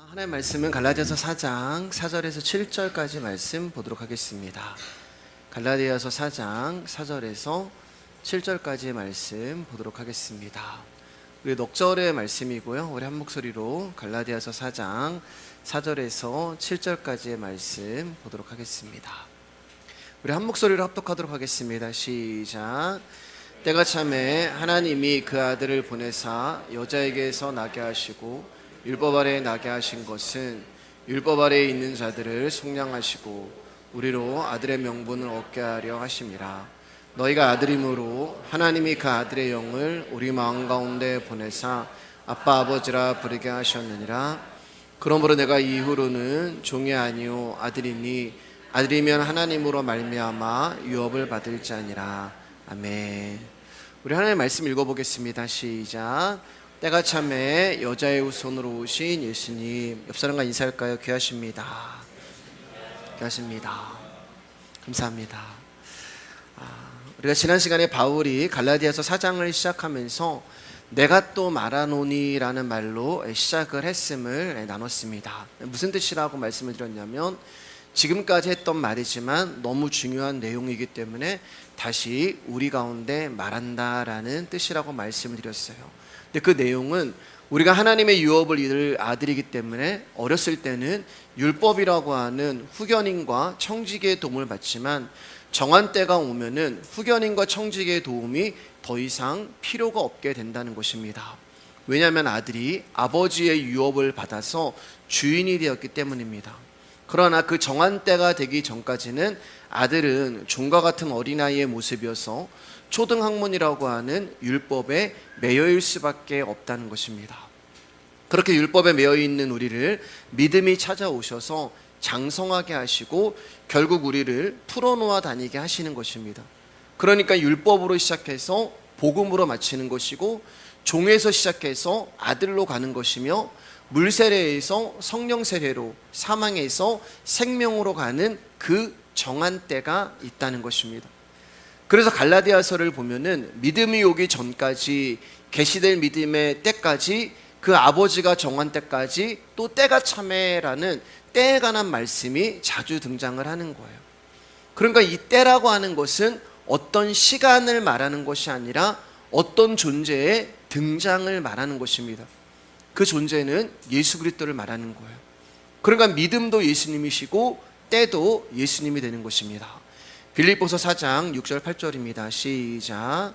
하나님 말씀은 갈라디아서 4장 4절에서 7절까지 말씀 보도록 하겠습니다. 갈라디아서 4장 4절에서 7절까지의 말씀 보도록 하겠습니다. 우리 넉절의 말씀이고요. 우리 한 목소리로 갈라디아서 4장 4절에서 7절까지의 말씀 보도록 하겠습니다. 우리 한 목소리로 합독하도록 하겠습니다. 시작. 때가 참에 하나님이 그 아들을 보내사 여자에게서 나게 하시고 율법 아래에 나게 하신 것은 율법 아래에 있는 자들을 속량하시고 우리로 아들의 명분을 얻게 하려 하심이라. 너희가 아들임으로 하나님이 그 아들의 영을 우리 마음 가운데 보내사 아빠 아버지라 부르게 하셨느니라. 그러므로 내가 이후로는 종이 아니요 아들이니 아들이면 하나님으로 말미암아 유업을 받을 자니라. 아멘. 우리 하나님의 말씀 읽어보겠습니다. 시작. 때가 참에 여자의 후손으로 오신 예수님, 옆 사람과 인사할까요? 귀하십니다. 귀하십니다. 감사합니다. 우리가 지난 시간에 바울이 갈라디아서 4장을 시작하면서 내가 또 말하노니라는 말로 시작을 했음을 나눴습니다. 무슨 뜻이라고 말씀을 드렸냐면 지금까지 했던 말이지만 너무 중요한 내용이기 때문에 다시 우리 가운데 말한다라는 뜻이라고 말씀을 드렸어요. 근데 그 내용은 우리가 하나님의 유업을 이룰 아들이기 때문에 어렸을 때는 율법이라고 하는 후견인과 청지기의 도움을 받지만 정한 때가 오면은 후견인과 청지기의 도움이 더 이상 필요가 없게 된다는 것입니다. 왜냐하면 아들이 아버지의 유업을 받아서 주인이 되었기 때문입니다. 그러나 그 정한 때가 되기 전까지는 아들은 종과 같은 어린아이의 모습이어서 초등학문이라고 하는 율법에 매여일 수밖에 없다는 것입니다. 그렇게 율법에 매여 있는 우리를 믿음이 찾아오셔서 장성하게 하시고 결국 우리를 풀어놓아 다니게 하시는 것입니다. 그러니까 율법으로 시작해서 복음으로 마치는 것이고 종에서 시작해서 아들로 가는 것이며 물세례에서 성령 세례로 사망에서 생명으로 가는 그 정한 때가 있다는 것입니다. 그래서 갈라디아서를 보면은 믿음이 오기 전까지 계시될 믿음의 때까지 그 아버지가 정한 때까지 또 때가 참에라는 때에 관한 말씀이 자주 등장을 하는 거예요. 그러니까 이 때라고 하는 것은 어떤 시간을 말하는 것이 아니라 어떤 존재의 등장을 말하는 것입니다. 그 존재는 예수 그리스도를 말하는 거예요. 그러니까 믿음도 예수님이시고 때도 예수님이 되는 것입니다. 빌립보서 4장 6절 8절입니다. 시작.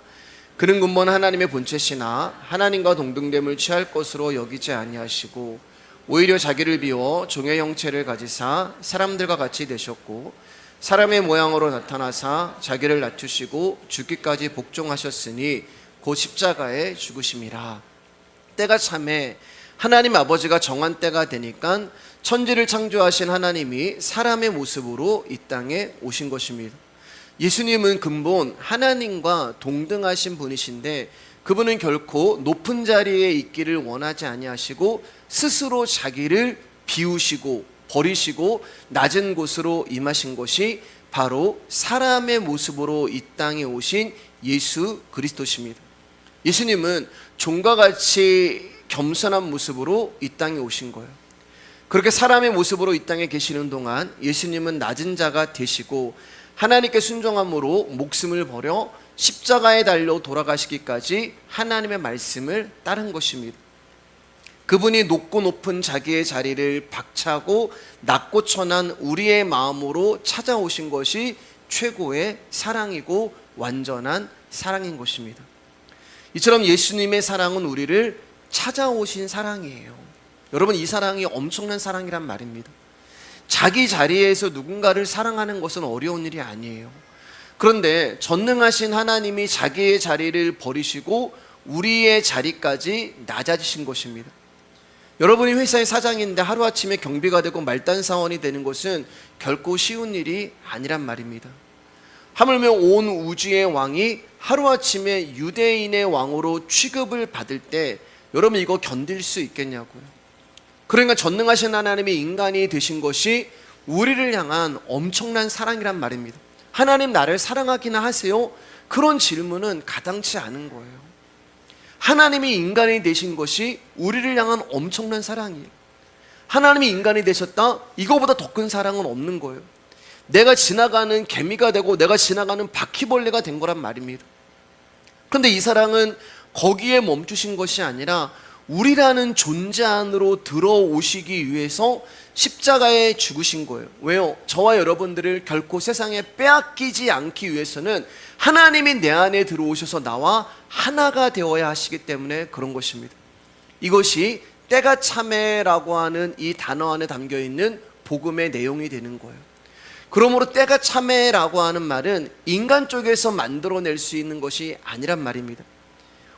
그는 근본 하나님의 본체시나 하나님과 동등됨을 취할 것으로 여기지 아니하시고 오히려 자기를 비워 종의 형체를 가지사 사람들과 같이 되셨고 사람의 모양으로 나타나사 자기를 낮추시고 죽기까지 복종하셨으니 곧 십자가에 죽으심이라. 때가 참에 하나님 아버지가 정한 때가 되니까 천지를 창조하신 하나님이 사람의 모습으로 이 땅에 오신 것입니다. 예수님은 근본 하나님과 동등하신 분이신데 그분은 결코 높은 자리에 있기를 원하지 아니하시고 스스로 자기를 비우시고 버리시고 낮은 곳으로 임하신 것이 바로 사람의 모습으로 이 땅에 오신 예수 그리스도십니다. 예수님은 종과 같이 겸손한 모습으로 이 땅에 오신 거예요. 그렇게 사람의 모습으로 이 땅에 계시는 동안 예수님은 낮은 자가 되시고 하나님께 순종함으로 목숨을 버려 십자가에 달려 돌아가시기까지 하나님의 말씀을 따른 것입니다. 그분이 높고 높은 자기의 자리를 박차고 낮고 천한 우리의 마음으로 찾아오신 것이 최고의 사랑이고 완전한 사랑인 것입니다. 이처럼 예수님의 사랑은 우리를 찾아오신 사랑이에요. 여러분, 이 사랑이 엄청난 사랑이란 말입니다. 자기 자리에서 누군가를 사랑하는 것은 어려운 일이 아니에요. 그런데 전능하신 하나님이 자기의 자리를 버리시고 우리의 자리까지 낮아지신 것입니다. 여러분이 회사의 사장인데 하루아침에 경비가 되고 말단 사원이 되는 것은 결코 쉬운 일이 아니란 말입니다. 하물며 온 우주의 왕이 하루아침에 유대인의 왕으로 취급을 받을 때 여러분 이거 견딜 수 있겠냐고요. 그러니까 전능하신 하나님이 인간이 되신 것이 우리를 향한 엄청난 사랑이란 말입니다. 하나님 나를 사랑하기나 하세요? 그런 질문은 가당치 않은 거예요. 하나님이 인간이 되신 것이 우리를 향한 엄청난 사랑이에요. 하나님이 인간이 되셨다? 이거보다 더 큰 사랑은 없는 거예요. 내가 지나가는 개미가 되고 내가 지나가는 바퀴벌레가 된 거란 말입니다. 그런데 이 사랑은 거기에 멈추신 것이 아니라 우리라는 존재 안으로 들어오시기 위해서 십자가에 죽으신 거예요. 왜요? 저와 여러분들을 결코 세상에 빼앗기지 않기 위해서는 하나님이 내 안에 들어오셔서 나와 하나가 되어야 하시기 때문에 그런 것입니다. 이것이 때가 참에라고 하는 이 단어 안에 담겨있는 복음의 내용이 되는 거예요. 그러므로 때가 참에라고 하는 말은 인간 쪽에서 만들어낼 수 있는 것이 아니란 말입니다.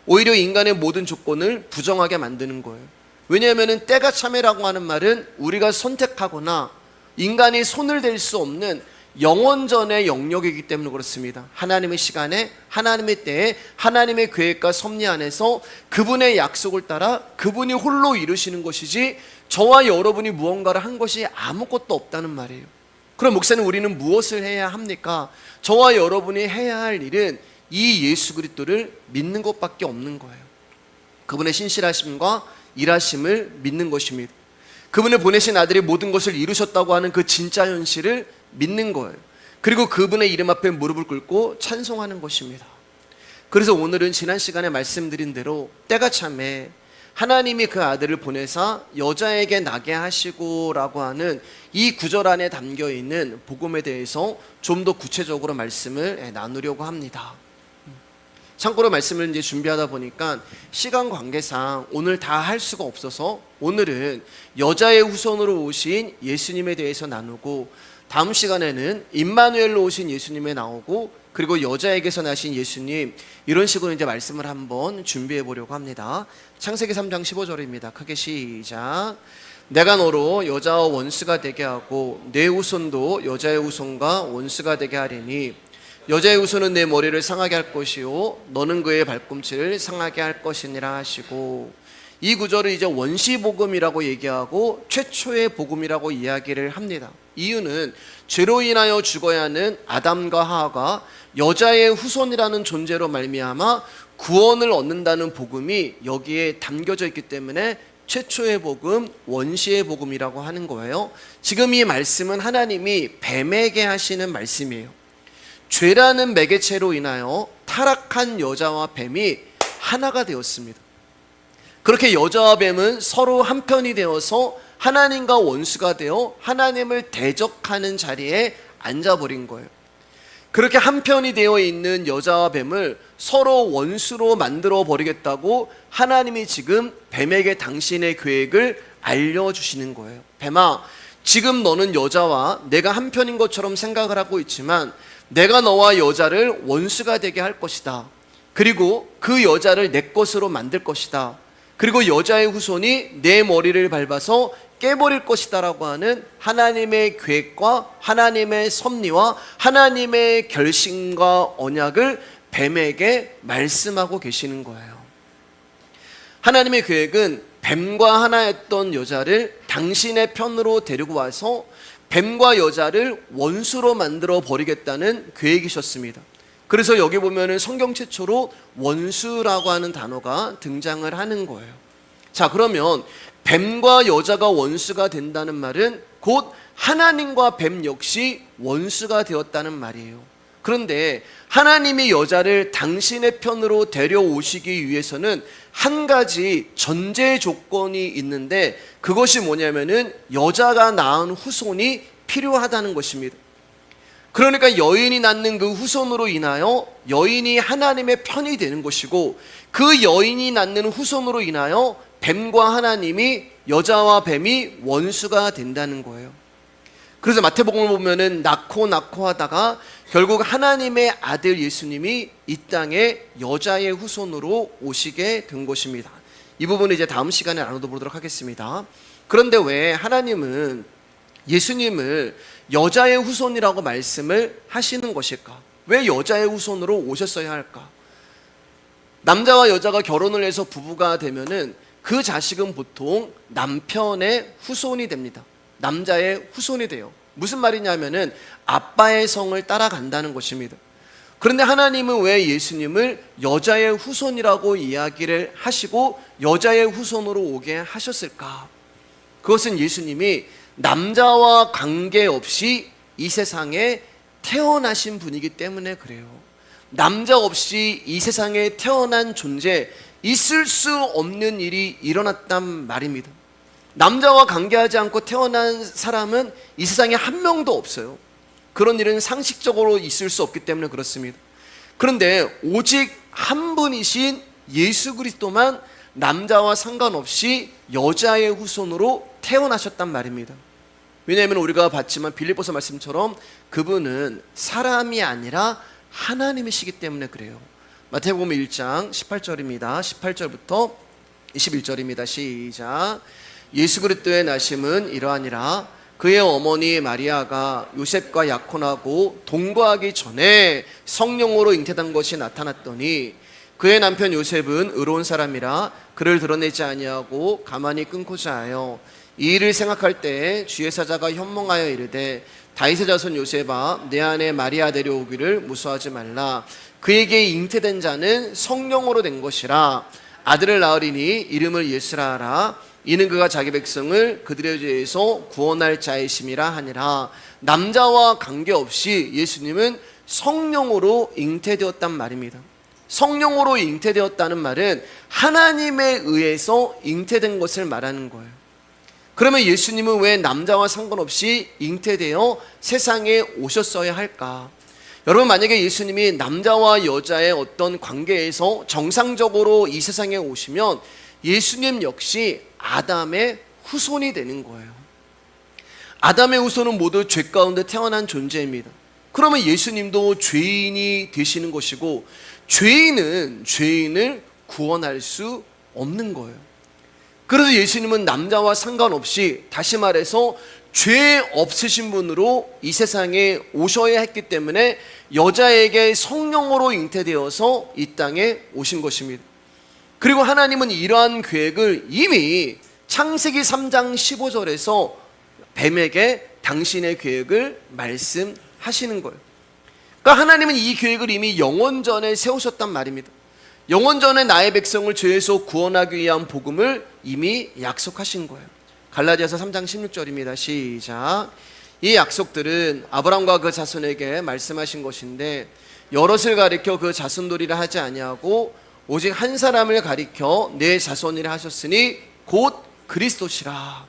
오히려 인간의 모든 조건을 부정하게 만드는 거예요. 왜냐하면 때가 참에라고 하는 말은 우리가 선택하거나 인간이 손을 댈 수 없는 영원전의 영역이기 때문에 그렇습니다. 하나님의 시간에, 하나님의 때에, 하나님의 계획과 섭리 안에서 그분의 약속을 따라 그분이 홀로 이루시는 것이지 저와 여러분이 무언가를 한 것이 아무것도 없다는 말이에요. 그럼 목사님, 우리는 무엇을 해야 합니까? 저와 여러분이 해야 할 일은 이 예수 그리스도를 믿는 것밖에 없는 거예요. 그분의 신실하심과 일하심을 믿는 것입니다. 그분을 보내신 아들이 모든 것을 이루셨다고 하는 그 진짜 현실을 믿는 거예요. 그리고 그분의 이름 앞에 무릎을 꿇고 찬송하는 것입니다. 그래서 오늘은 지난 시간에 말씀드린 대로 때가 참에 하나님이 그 아들을 보내사 여자에게 나게 하시고 라고 하는 이 구절 안에 담겨있는 복음에 대해서 좀 더 구체적으로 말씀을 나누려고 합니다. 참고로 말씀을 이제 준비하다 보니까 시간 관계상 오늘 다 할 수가 없어서 오늘은 여자의 후손으로 오신 예수님에 대해서 나누고, 다음 시간에는 임마누엘로 오신 예수님에 나오고, 그리고 여자에게서 나신 예수님, 이런 식으로 이제 말씀을 한번 준비해 보려고 합니다. 창세기 3장 15절입니다. 크게 시작. 내가 너로 여자와 원수가 되게 하고 내 후손도 여자의 후손과 원수가 되게 하리니 여자의 후손은 내 머리를 상하게 할 것이요 너는 그의 발꿈치를 상하게 할 것이니라 하시고, 이 구절을 이제 원시복음이라고 얘기하고 최초의 복음이라고 이야기를 합니다. 이유는 죄로 인하여 죽어야 하는 아담과 하와가 여자의 후손이라는 존재로 말미암아 구원을 얻는다는 복음이 여기에 담겨져 있기 때문에 최초의 복음, 원시의 복음이라고 하는 거예요. 지금 이 말씀은 하나님이 뱀에게 하시는 말씀이에요. 죄라는 매개체로 인하여 타락한 여자와 뱀이 하나가 되었습니다. 그렇게 여자와 뱀은 서로 한편이 되어서 하나님과 원수가 되어 하나님을 대적하는 자리에 앉아버린 거예요. 그렇게 한편이 되어 있는 여자와 뱀을 서로 원수로 만들어 버리겠다고 하나님이 지금 뱀에게 당신의 계획을 알려주시는 거예요. 뱀아, 지금 너는 여자와 내가 한편인 것처럼 생각을 하고 있지만 내가 너와 여자를 원수가 되게 할 것이다. 그리고 그 여자를 내 것으로 만들 것이다. 그리고 여자의 후손이 내 머리를 밟아서 깨버릴 것이다 라고 하는 하나님의 계획과 하나님의 섭리와 하나님의 결심과 언약을 뱀에게 말씀하고 계시는 거예요. 하나님의 계획은 뱀과 하나였던 여자를 당신의 편으로 데리고 와서 뱀과 여자를 원수로 만들어 버리겠다는 계획이셨습니다. 그래서 여기 보면은 성경 최초로 원수라고 하는 단어가 등장을 하는 거예요. 자, 그러면 뱀과 여자가 원수가 된다는 말은 곧 하나님과 뱀 역시 원수가 되었다는 말이에요. 그런데 하나님이 여자를 당신의 편으로 데려오시기 위해서는 한 가지 전제 조건이 있는데, 그것이 뭐냐면은 여자가 낳은 후손이 필요하다는 것입니다. 그러니까 여인이 낳는 그 후손으로 인하여 여인이 하나님의 편이 되는 것이고, 그 여인이 낳는 후손으로 인하여 뱀과 하나님이, 여자와 뱀이 원수가 된다는 거예요. 그래서 마태복음을 보면은 낳고 하다가 결국 하나님의 아들 예수님이 이 땅에 여자의 후손으로 오시게 된 것입니다. 이 부분은 이제 다음 시간에 나눠보도록 하겠습니다. 그런데 왜 하나님은 예수님을 여자의 후손이라고 말씀을 하시는 것일까? 왜 여자의 후손으로 오셨어야 할까? 남자와 여자가 결혼을 해서 부부가 되면은 그 자식은 보통 남편의 후손이 됩니다. 남자의 후손이 돼요. 무슨 말이냐면은 아빠의 성을 따라간다는 것입니다. 그런데 하나님은 왜 예수님을 여자의 후손이라고 이야기를 하시고 여자의 후손으로 오게 하셨을까? 그것은 예수님이 남자와 관계없이 이 세상에 태어나신 분이기 때문에 그래요. 남자 없이 이 세상에 태어난 존재, 있을 수 없는 일이 일어났단 말입니다. 남자와 관계하지 않고 태어난 사람은 이 세상에 한 명도 없어요. 그런 일은 상식적으로 있을 수 없기 때문에 그렇습니다. 그런데 오직 한 분이신 예수 그리스도만 남자와 상관없이 여자의 후손으로 태어나셨단 말입니다. 왜냐하면 우리가 봤지만 빌립보서 말씀처럼 그분은 사람이 아니라 하나님이시기 때문에 그래요. 마태복음 1장 18절입니다. 18절부터 21절입니다. 시작. 예수 그리스도의 나심은 이러하니라. 그의 어머니 마리아가 요셉과 약혼하고 동거하기 전에 성령으로 잉태된 것이 나타났더니 그의 남편 요셉은 의로운 사람이라 그를 드러내지 아니하고 가만히 끊고자 하여 이 일을 생각할 때 주의 사자가 현몽하여 이르되 다윗의 자손 요셉아 내 안에 마리아 데려오기를 무수하지 말라. 그에게 잉태된 자는 성령으로 된 것이라. 아들을 낳으리니 이름을 예수라 하라. 이는 그가 자기 백성을 그들의 죄에서 구원할 자이심이라 하니라. 남자와 관계없이 예수님은 성령으로 잉태되었단 말입니다. 성령으로 잉태되었다는 말은 하나님에 의해서 잉태된 것을 말하는 거예요. 그러면 예수님은 왜 남자와 상관없이 잉태되어 세상에 오셨어야 할까? 여러분, 만약에 예수님이 남자와 여자의 어떤 관계에서 정상적으로 이 세상에 오시면 예수님 역시 아담의 후손이 되는 거예요. 아담의 후손은 모두 죄 가운데 태어난 존재입니다. 그러면 예수님도 죄인이 되시는 것이고 죄인은 죄인을 구원할 수 없는 거예요. 그래서 예수님은 남자와 상관없이, 다시 말해서 죄 없으신 분으로 이 세상에 오셔야 했기 때문에 여자에게 성령으로 잉태되어서 이 땅에 오신 것입니다. 그리고 하나님은 이러한 계획을 이미 창세기 3장 15절에서 뱀에게 당신의 계획을 말씀하시는 거예요. 그러니까 하나님은 이 계획을 이미 영원전에 세우셨단 말입니다. 영원전에 나의 백성을 죄에서 구원하기 위한 복음을 이미 약속하신 거예요. 갈라디아서 3장 16절입니다. 시작. 이 약속들은 아브라함과 그 자손에게 말씀하신 것인데 여럿을 가리켜 그 자손들이라 하지 아니하고 오직 한 사람을 가리켜 내 자손이라 하셨으니 곧 그리스도시라.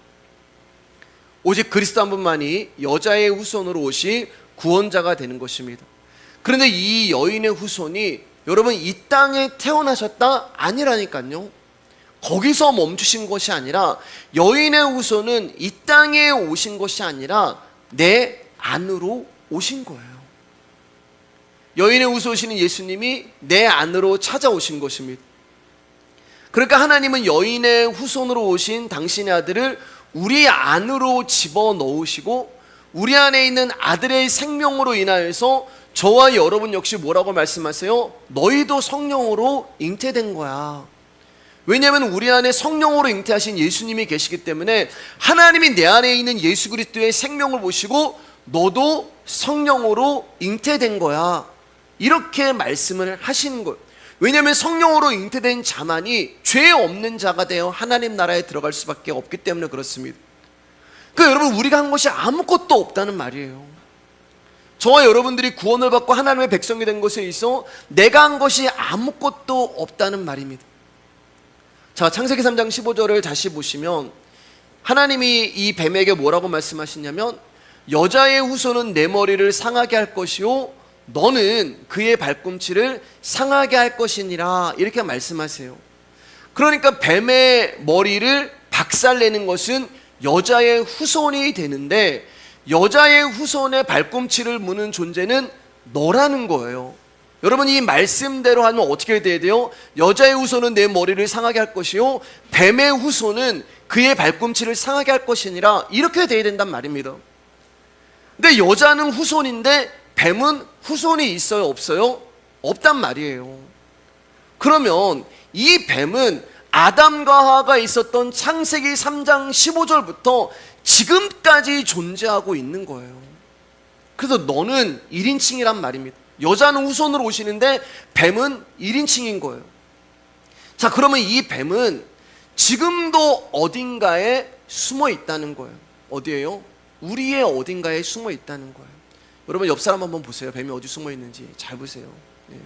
오직 그리스도 한 분만이 여자의 후손으로 오신 구원자가 되는 것입니다. 그런데 이 여인의 후손이 여러분 이 땅에 태어나셨다? 아니라니까요. 거기서 멈추신 것이 아니라 여인의 후손은 이 땅에 오신 것이 아니라 내 안으로 오신 거예요. 여인의 후손이신 예수님이 내 안으로 찾아오신 것입니다. 그러니까 하나님은 여인의 후손으로 오신 당신의 아들을 우리 안으로 집어넣으시고 우리 안에 있는 아들의 생명으로 인하여서 저와 여러분 역시 뭐라고 말씀하세요? 너희도 성령으로 잉태된 거야. 왜냐하면 우리 안에 성령으로 잉태하신 예수님이 계시기 때문에 하나님이 내 안에 있는 예수 그리스도의 생명을 보시고 너도 성령으로 잉태된 거야, 이렇게 말씀을 하시는 거예요. 왜냐하면 성령으로 잉태된 자만이 죄 없는 자가 되어 하나님 나라에 들어갈 수밖에 없기 때문에 그렇습니다. 그러니까 여러분, 우리가 한 것이 아무것도 없다는 말이에요. 저와 여러분들이 구원을 받고 하나님의 백성이 된 것에 있어 내가 한 것이 아무것도 없다는 말입니다. 자, 창세기 3장 15절을 다시 보시면 하나님이 이 뱀에게 뭐라고 말씀하시냐면 여자의 후손은 내 머리를 상하게 할 것이요 너는 그의 발꿈치를 상하게 할 것이니라, 이렇게 말씀하세요. 그러니까 뱀의 머리를 박살내는 것은 여자의 후손이 되는데 여자의 후손의 발꿈치를 무는 존재는 너라는 거예요. 여러분, 이 말씀대로 하면 어떻게 돼야 돼요? 여자의 후손은 내 머리를 상하게 할 것이요 뱀의 후손은 그의 발꿈치를 상하게 할 것이니라, 이렇게 돼야 된단 말입니다. 근데 여자는 후손인데 뱀은 후손이 있어요, 없어요? 없단 말이에요. 그러면 이 뱀은 아담과 하와가 있었던 창세기 3장 15절부터 지금까지 존재하고 있는 거예요. 그래서 너는 1인칭이란 말입니다. 여자는 후손으로 오시는데 뱀은 1인칭인 거예요. 자, 그러면 이 뱀은 지금도 어딘가에 숨어 있다는 거예요. 어디에요? 우리의 어딘가에 숨어 있다는 거예요. 여러분 옆 사람 한번 보세요. 뱀이 어디 숨어 있는지 잘 보세요. 예.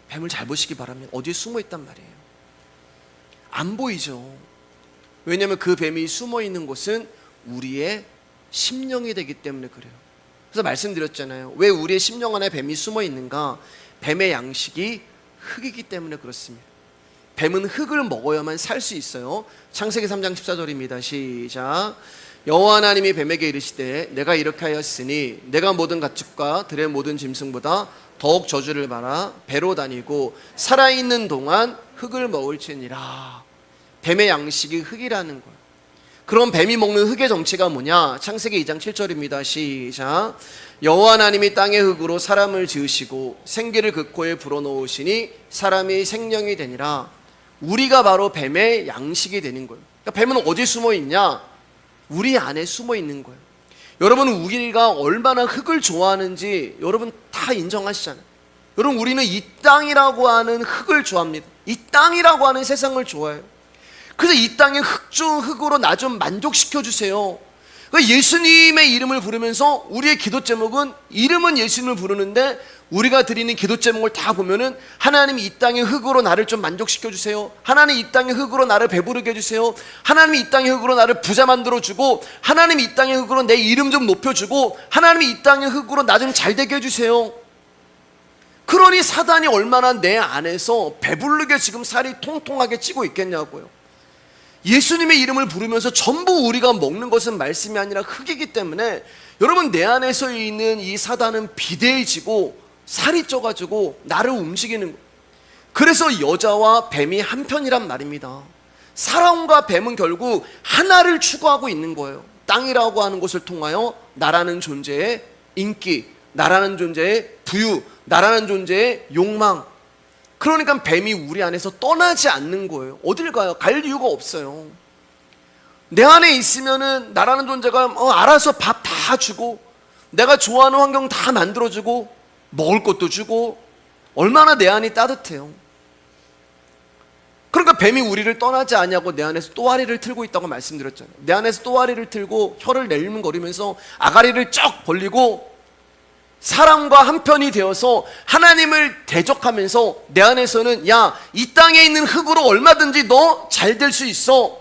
뱀을 잘 보시기 바랍니다. 어디에 숨어 있단 말이에요. 안 보이죠. 왜냐하면 그 뱀이 숨어 있는 곳은 우리의 심령이 되기 때문에 그래요. 그래서 말씀드렸잖아요. 왜 우리의 심령 안에 뱀이 숨어 있는가? 뱀의 양식이 흙이기 때문에 그렇습니다. 뱀은 흙을 먹어야만 살 수 있어요. 창세기 3장 14절입니다. 시작. 여호와 하나님이 뱀에게 이르시되 내가 이렇게 하였으니 내가 모든 가축과 들의 모든 짐승보다 더욱 저주를 받아 배로 다니고 살아있는 동안 흙을 먹을지니라. 뱀의 양식이 흙이라는 거예요. 그럼 뱀이 먹는 흙의 정체가 뭐냐? 창세기 2장 7절입니다. 시작. 여호와 하나님이 땅의 흙으로 사람을 지으시고 생기를 그 코에 불어넣으시니 사람이 생명이 되니라. 우리가 바로 뱀의 양식이 되는 거예요. 그러니까 뱀은 어디 숨어 있냐? 우리 안에 숨어 있는 거예요. 여러분 우리가 얼마나 흙을 좋아하는지 여러분 다 인정하시잖아요. 여러분 우리는 이 땅이라고 하는 흙을 좋아합니다. 이 땅이라고 하는 세상을 좋아해요. 그래서 이 땅의 흙 중 흙으로 나 좀 만족시켜 주세요. 예수님의 이름을 부르면서 우리의 기도 제목은 이름은 예수님을 부르는데 우리가 드리는 기도 제목을 다 보면은 하나님 이 땅의 흙으로 나를 좀 만족시켜 주세요. 하나님 이 땅의 흙으로 나를 배부르게 해주세요. 하나님 이 땅의 흙으로 나를 부자 만들어 주고, 하나님 이 땅의 흙으로 내 이름 좀 높여주고, 하나님 이 땅의 흙으로 나 좀 잘되게 해주세요. 그러니 사단이 얼마나 내 안에서 배부르게 지금 살이 통통하게 찌고 있겠냐고요. 예수님의 이름을 부르면서 전부 우리가 먹는 것은 말씀이 아니라 흙이기 때문에 여러분 내 안에서 있는 이 사단은 비대해지고 살이 쪄가지고 나를 움직이는 거예요. 그래서 여자와 뱀이 한편이란 말입니다. 사람과 뱀은 결국 하나를 추구하고 있는 거예요. 땅이라고 하는 것을 통하여 나라는 존재의 인기, 나라는 존재의 부유, 나라는 존재의 욕망. 그러니까 뱀이 우리 안에서 떠나지 않는 거예요. 어딜 가요? 갈 이유가 없어요. 내 안에 있으면은 나라는 존재가 알아서 밥 다 주고, 내가 좋아하는 환경 다 만들어주고, 먹을 것도 주고, 얼마나 내 안이 따뜻해요. 그러니까 뱀이 우리를 떠나지 않냐고 내 안에서 또아리를 틀고 있다고 말씀드렸잖아요. 내 안에서 또아리를 틀고 혀를 내리문거리면서 아가리를 쩍 벌리고 사람과 한편이 되어서 하나님을 대적하면서 내 안에서는 야, 이 땅에 있는 흙으로 얼마든지 너 잘 될 수 있어.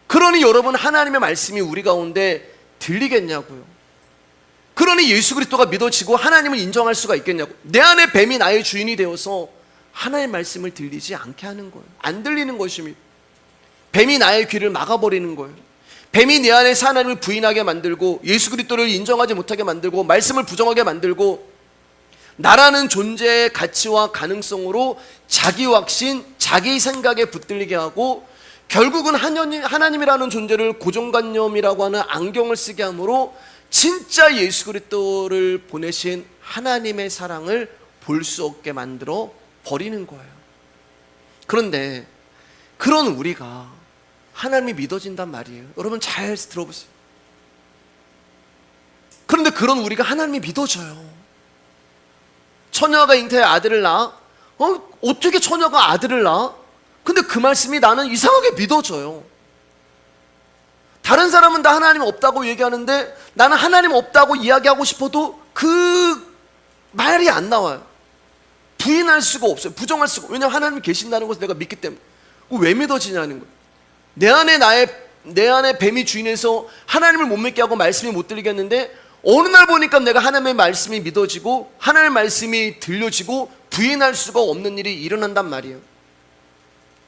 그러니 여러분 하나님의 말씀이 우리 가운데 들리겠냐고요. 그러니 예수 그리스도가 믿어지고 하나님을 인정할 수가 있겠냐고. 내 안에 뱀이 나의 주인이 되어서 하나님의 말씀을 들리지 않게 하는 거예요. 안 들리는 것입니다. 뱀이 나의 귀를 막아버리는 거예요. 뱀이 내 안에 하나님을 부인하게 만들고 예수 그리스도를 인정하지 못하게 만들고 말씀을 부정하게 만들고 나라는 존재의 가치와 가능성으로 자기 확신, 자기 생각에 붙들리게 하고 결국은 하나님이라는 존재를 고정관념이라고 하는 안경을 쓰게 함으로 진짜 예수 그리스도를 보내신 하나님의 사랑을 볼 수 없게 만들어 버리는 거예요. 그런데 그런 우리가 하나님이 믿어진단 말이에요. 여러분 잘 들어보세요. 그런데 그런 우리가 하나님이 믿어져요. 처녀가 잉태해 아들을 낳아? 어떻게 처녀가 아들을 낳아? 근데 그 말씀이 나는 이상하게 믿어져요. 다른 사람은 다 하나님 없다고 얘기하는데 나는 하나님 없다고 이야기하고 싶어도 그 말이 안 나와요. 부인할 수가 없어요. 부정할 수가 없어요. 왜냐하면 하나님이 계신다는 것을 내가 믿기 때문에. 왜 믿어지냐는 거예요. 내 안에 뱀이 주인해서 하나님을 못 믿게 하고 말씀이 못 들리게 했는데 어느 날 보니까 내가 하나님의 말씀이 믿어지고 하나님의 말씀이 들려지고 부인할 수가 없는 일이 일어난단 말이에요.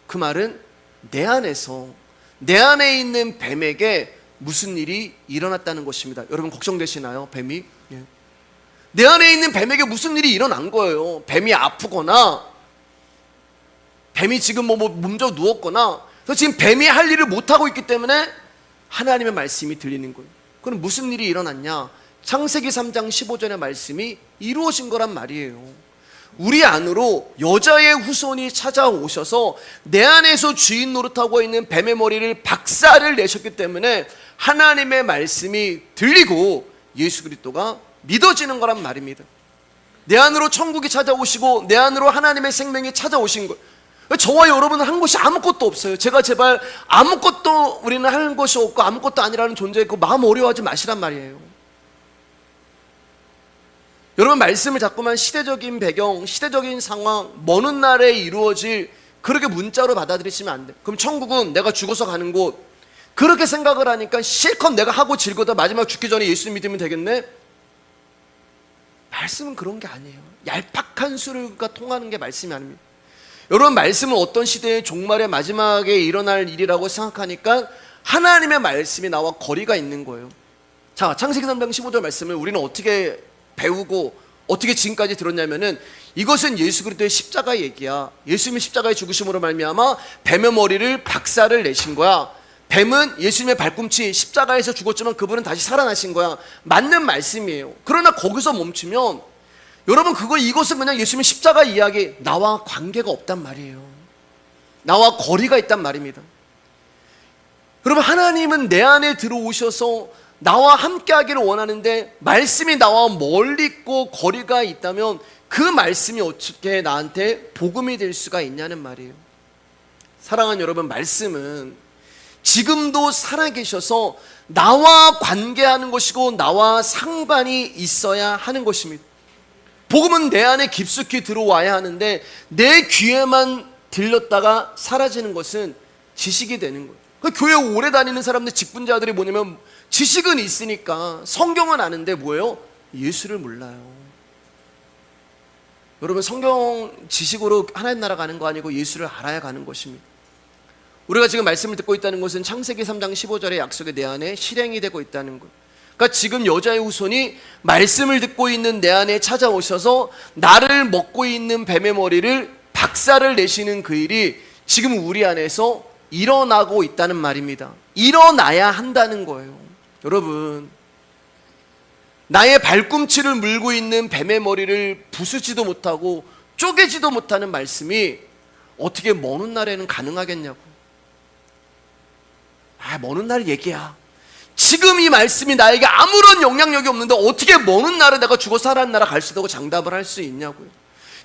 그 말은 내 안에서 내 안에 있는 뱀에게 무슨 일이 일어났다는 것입니다. 여러분 걱정되시나요? 뱀이? 예. 내 안에 있는 뱀에게 무슨 일이 일어난 거예요. 뱀이 아프거나 뱀이 지금 몸져 누웠거나 그래서 지금 뱀이 할 일을 못하고 있기 때문에 하나님의 말씀이 들리는 거예요. 그럼 무슨 일이 일어났냐? 창세기 3장 15절의 말씀이 이루어진 거란 말이에요. 우리 안으로 여자의 후손이 찾아오셔서 내 안에서 주인 노릇하고 있는 뱀의 머리를 박살을 내셨기 때문에 하나님의 말씀이 들리고 예수 그리스도가 믿어지는 거란 말입니다. 내 안으로 천국이 찾아오시고 내 안으로 하나님의 생명이 찾아오신 거예요. 저와 여러분은 한 것이 아무것도 없어요. 제발 아무것도 우리는 하는 것이 없고 아무것도 아니라는 존재고 마음 어려워하지 마시란 말이에요. 여러분, 말씀을 자꾸만 시대적인 배경, 시대적인 상황, 먼 훗날에 이루어질 그렇게 문자로 받아들이시면 안 돼요. 그럼 천국은 내가 죽어서 가는 곳, 그렇게 생각을 하니까 실컷 내가 하고 즐거다 마지막 죽기 전에 예수 믿으면 되겠네? 말씀은 그런 게 아니에요. 얄팍한 수가 통하는 게 말씀이 아닙니다. 여러분, 말씀은 어떤 시대의 종말의 마지막에 일어날 일이라고 생각하니까 하나님의 말씀이 나와 거리가 있는 거예요. 자, 창세기 3장 15절 말씀을 우리는 어떻게 배우고 어떻게 지금까지 들었냐면은, 이것은 예수 그리스도의 십자가 얘기야. 예수님의 십자가의 죽으심으로 말미암아 뱀의 머리를 박살을 내신 거야. 뱀은 예수님의 발꿈치, 십자가에서 죽었지만 그분은 다시 살아나신 거야. 맞는 말씀이에요. 그러나 거기서 멈추면 여러분, 이것은 그냥 예수님의 십자가 이야기, 나와 관계가 없단 말이에요. 나와 거리가 있단 말입니다. 여러분, 하나님은 내 안에 들어오셔서 나와 함께 하기를 원하는데, 말씀이 나와 멀리 있고 거리가 있다면 그 말씀이 어떻게 나한테 복음이 될 수가 있냐는 말이에요. 사랑하는 여러분, 말씀은 지금도 살아계셔서 나와 관계하는 것이고 나와 상관이 있어야 하는 것입니다. 복음은 내 안에 깊숙이 들어와야 하는데, 내 귀에만 들렸다가 사라지는 것은 지식이 되는 거예요. 교회 오래 다니는 사람들, 직분자들이 뭐냐면 지식은 있으니까 성경은 아는데 뭐예요? 예수를 몰라요. 여러분, 성경 지식으로 하나님 나라 가는 거 아니고 예수를 알아야 가는 것입니다. 우리가 지금 말씀을 듣고 있다는 것은 창세기 3장 15절의 약속이 내 안에 실행이 되고 있다는 것. 그러니까 지금 여자의 후손이 말씀을 듣고 있는 내 안에 찾아오셔서 나를 먹고 있는 뱀의 머리를 박살을 내시는 그 일이 지금 우리 안에서 일어나고 있다는 말입니다. 일어나야 한다는 거예요. 여러분, 나의 발꿈치를 물고 있는 뱀의 머리를 부수지도 못하고 쪼개지도 못하는 말씀이 어떻게 먼 훗날에는 가능하겠냐고. 먼 훗날 얘기야. 지금 이 말씀이 나에게 아무런 영향력이 없는데 어떻게 먼 훗날에 내가 죽어 살아난 나라 갈 수 있다고 장담을 할 수 있냐고요.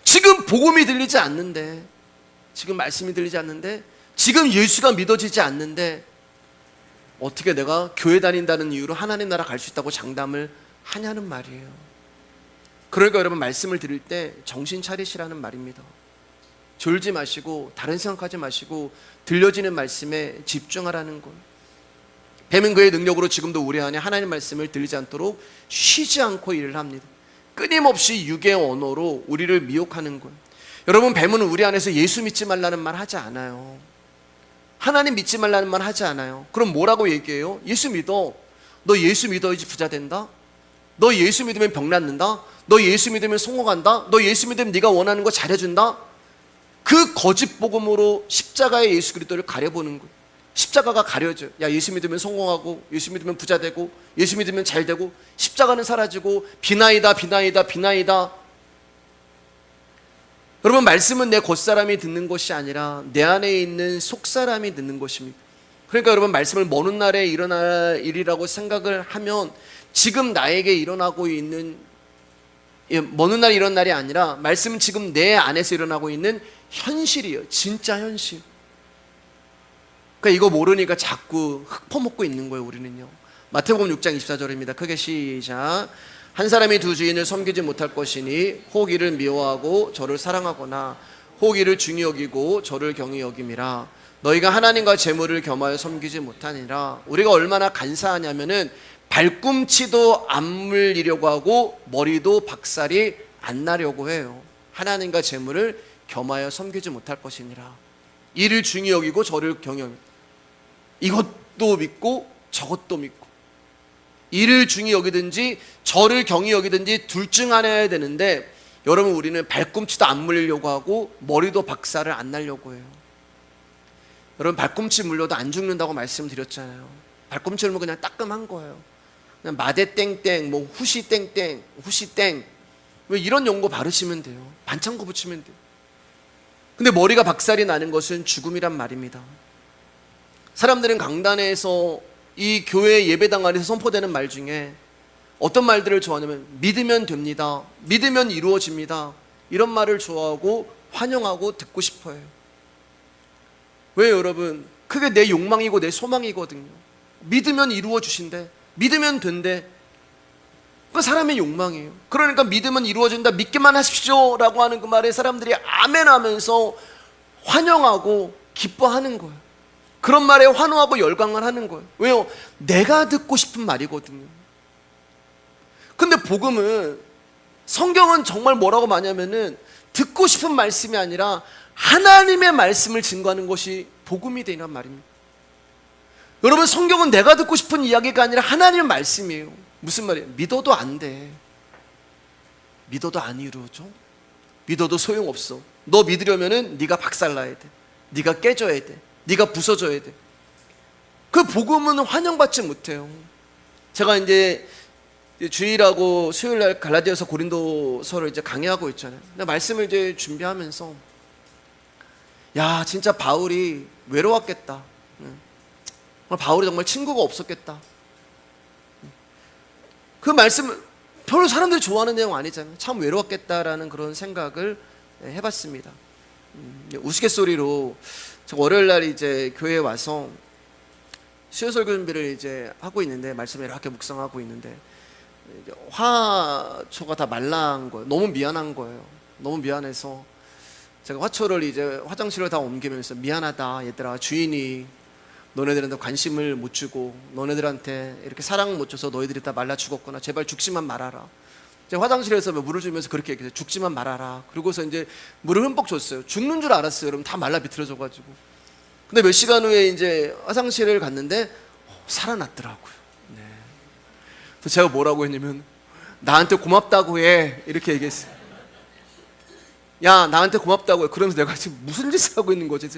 지금 복음이 들리지 않는데, 지금 말씀이 들리지 않는데, 지금 예수가 믿어지지 않는데 어떻게 내가 교회 다닌다는 이유로 하나님 나라 갈 수 있다고 장담을 하냐는 말이에요. 그러니까 여러분, 말씀을 들을 때 정신 차리시라는 말입니다. 졸지 마시고 다른 생각하지 마시고 들려지는 말씀에 집중하라는 것. 뱀은 그의 능력으로 지금도 우리 안에 하나님 말씀을 들리지 않도록 쉬지 않고 일을 합니다. 끊임없이 육의 언어로 우리를 미혹하는 것. 여러분, 뱀은 우리 안에서 예수 믿지 말라는 말 하지 않아요. 하나님 믿지 말라는 말 하지 않아요. 그럼 뭐라고 얘기해요? 예수 믿어. 너 예수 믿어야지 부자 된다. 너 예수 믿으면 병 낫는다. 너 예수 믿으면 성공한다. 너 예수 믿으면 네가 원하는 거 잘해준다. 그 거짓 복음으로 십자가의 예수 그리스도를 가려보는 거예요. 십자가가 가려져. 야, 예수 믿으면 성공하고, 예수 믿으면 부자 되고, 예수 믿으면 잘 되고, 십자가는 사라지고 비나이다, 비나이다, 비나이다. 여러분, 말씀은 내 겉사람이 듣는 것이 아니라 내 안에 있는 속사람이 듣는 것입니다. 그러니까 여러분, 말씀을 먼 훗날에 일어날 일이라고 생각을 하면 지금 나에게 일어나고 있는, 먼 훗날에 일어날 날이 아니라 말씀은 지금 내 안에서 일어나고 있는 현실이에요. 진짜 현실. 그러니까 이거 모르니까 자꾸 흙퍼먹고 있는 거예요, 우리는요. 마태복음 6장 24절입니다. 크게 시작. 한 사람이 두 주인을 섬기지 못할 것이니 혹 이를 미워하고 저를 사랑하거나 혹 이를 중히 여기고 저를 경히 여김이라. 너희가 하나님과 재물을 겸하여 섬기지 못하니라. 우리가 얼마나 간사하냐면은 발꿈치도 안 물리려고 하고 머리도 박살이 안 나려고 해요. 하나님과 재물을 겸하여 섬기지 못할 것이니라. 이를 중히 여기고 저를 경히 여김. 이것도 믿고 저것도 믿고, 이를 중히 여기든지 저를 경히 여기든지 둘 중 하나여야 되는데, 여러분, 우리는 발꿈치도 안 물리려고 하고 머리도 박살을 안 나려고 해요. 여러분, 발꿈치 물려도 안 죽는다고 말씀드렸잖아요. 발꿈치 물면 그냥 따끔한 거예요. 그냥 마대 땡땡, 뭐 후시 땡땡, 후시 땡, 왜 이런 용고 바르시면 돼요. 반창고 붙이면 돼요. 근데 머리가 박살이 나는 것은 죽음이란 말입니다. 사람들은 강단에서 이 교회 예배당 안에서 선포되는 말 중에 어떤 말들을 좋아하냐면 믿으면 됩니다, 믿으면 이루어집니다, 이런 말을 좋아하고 환영하고 듣고 싶어요. 왜요 여러분? 그게 내 욕망이고 내 소망이거든요. 믿으면 이루어 주신대, 믿으면 된대. 그 사람의 욕망이에요. 그러니까 믿으면 이루어진다, 믿기만 하십시오 라고 하는 그 말에 사람들이 아멘 하면서 환영하고 기뻐하는 거예요. 그런 말에 환호하고 열광을 하는 거예요. 왜요? 내가 듣고 싶은 말이거든요. 근데 복음은, 성경은 정말 뭐라고 말하냐면은 듣고 싶은 말씀이 아니라 하나님의 말씀을 증거하는 것이 복음이 되는 말입니다. 여러분, 성경은 내가 듣고 싶은 이야기가 아니라 하나님의 말씀이에요. 무슨 말이에요? 믿어도 안 돼. 믿어도 안 이루어져. 믿어도 소용없어. 너 믿으려면은 네가 박살나야 돼. 네가 깨져야 돼. 네가 부서져야 돼. 그 복음은 환영받지 못해요. 제가 이제 주일하고 수요일날 갈라디아서 고린도서를 이제 강의하고 있잖아요. 근데 말씀을 이제 준비하면서 야, 진짜 바울이 외로웠겠다. 바울이 정말 친구가 없었겠다. 그 말씀은 별로 사람들이 좋아하는 내용 아니잖아요. 참 외로웠겠다라는 그런 생각을 해봤습니다. 우스갯소리로 제가 월요일날 이제 교회에 와서 수요설교 준비를 이제 하고 있는데, 말씀을 이렇게 묵상하고 있는데 화초가 다 말라한 거예요. 너무 미안한 거예요. 너무 미안해서 제가 화초를 이제 화장실로 다 옮기면서, 미안하다 얘들아, 주인이 너네들한테 관심을 못 주고 너네들한테 이렇게 사랑 못 줘서 너희들이 다 말라 죽었구나. 제발 죽지만 말아라. 제가 화장실에서 물을 주면서 그렇게 얘기했어요. 죽지만 말아라. 그러고서 이제 물을 흠뻑 줬어요. 죽는 줄 알았어요. 여러분, 다 말라 비틀어져가지고. 근데 몇 시간 후에 이제 화장실을 갔는데 살아났더라고요. 네. 그래서 제가 뭐라고 했냐면, 나한테 고맙다고 해, 이렇게 얘기했어요. 야, 나한테 고맙다고 해. 그러면서 내가 지금 무슨 짓을 하고 있는 거지?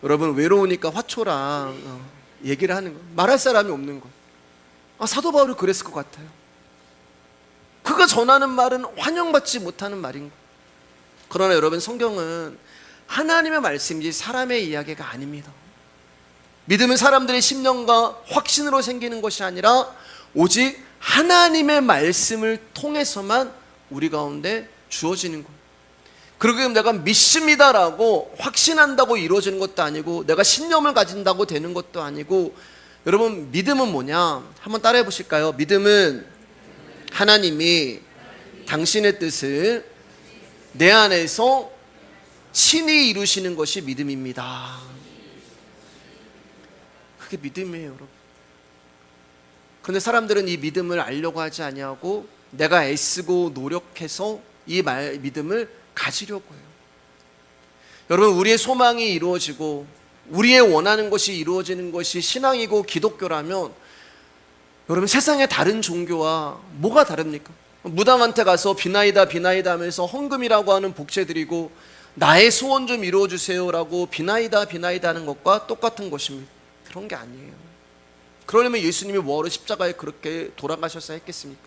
여러분, 외로우니까 화초랑 얘기를 하는 거예요. 말할 사람이 없는 거예요. 사도 바울이 그랬을 것 같아요. 그가 전하는 말은 환영받지 못하는 말인 거예요. 그러나 여러분, 성경은 하나님의 말씀이지 사람의 이야기가 아닙니다. 믿음은 사람들의 심령과 확신으로 생기는 것이 아니라 오직 하나님의 말씀을 통해서만 우리 가운데 주어지는 거예요. 그러기 내가 믿습니다라고 확신한다고 이루어지는 것도 아니고, 내가 신념을 가진다고 되는 것도 아니고. 여러분, 믿음은 뭐냐? 한번 따라해 보실까요? 믿음은 하나님이 당신의 뜻을 내 안에서 친히 이루시는 것이 믿음입니다. 그게 믿음이에요, 여러분. 그런데 사람들은 이 믿음을 알려고 하지 아니하고 내가 애쓰고 노력해서 이 믿음을 가지려고 해요. 여러분, 우리의 소망이 이루어지고 우리의 원하는 것이 이루어지는 것이 신앙이고 기독교라면, 여러분, 세상의 다른 종교와 뭐가 다릅니까? 무당한테 가서 비나이다 비나이다 하면서 헌금이라고 하는 복제 드리고 나의 소원 좀 이루어주세요 라고 비나이다 비나이다 하는 것과 똑같은 것입니다. 그런 게 아니에요. 그러려면 예수님이 뭐하러 십자가에 그렇게 돌아가셔서 했겠습니까?